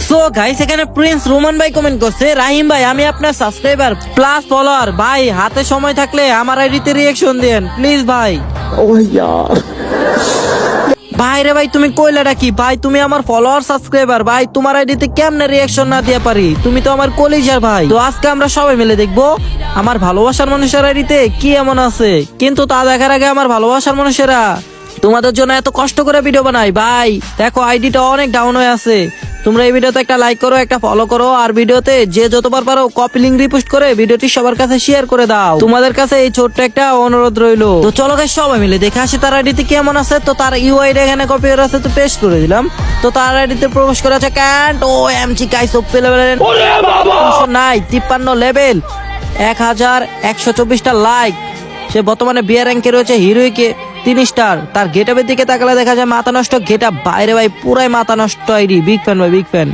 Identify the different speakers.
Speaker 1: So guys, এখানে Prince Roman ভাই comment করছে, রাহিম ভাই আমি আপনার সাবস্ক্রাইবার প্লাস ফলোয়ার, ভাই হাতে সময় থাকলে আমার আইডিতে রিঅ্যাকশন দেন প্লিজ ভাই। ভাই রে ভাই, তুমি কইলাটা কি ভাই? তুমি আমার ফলোয়ার সাবস্ক্রাইবার ভাই, তোমার আইডিতে কেমনে রিঅ্যাকশন না দিয়ে পারি? তুমি তো আমার কলিজার ভাই। তো আজকে আমরা সবাই মিলে দেখবো আমার ভালোবাসার মানুষের আইডিতে কি এমন আছে। কিন্তু তা দেখার আগে আমার ভালোবাসার মানুষেরা তোমাদের জন্য এত কষ্ট করে ভিডিও বানাই ভাই, দেখো আইডিটা অনেক ডাউন হয়ে আছে। তোমরা এই ভিডিওতে একটা লাইক করো, একটা ফলো করো, আর ভিডিওতে যে যতবার পারো কপি লিংক রিপোস্ট করে ভিডিওটি সবার কাছে শেয়ার করে দাও। তোমাদের কাছে এই ছোট্ট একটা অনুরোধ রইলো। তো চলো গাইস, সবাই মিলে দেখে আসি তার আইডিতে কেমন আছে। তো তার ইউআইডি এখানে কপি করে আছে, তো পেস্ট করে দিলাম। তো তার আইডিতে প্রবেশ করে আছে ক্যান্ট ও এমজি গাইস ওপি লেভেলের নাই 53 লেভেল, 1124টা লাইক। সে বর্তমানে বিয়ার র্যাঙ্কে রয়েছে, হিরোইকে 3 স্টার। তার গেটআপের দিকে তাকালে দেখা যায় মাথা নষ্ট গেটআপ, বাইরে ভাই পুরাই মাথা নষ্ট আইডি। বিগ ফ্যান ভাই, বিগ ফ্যান।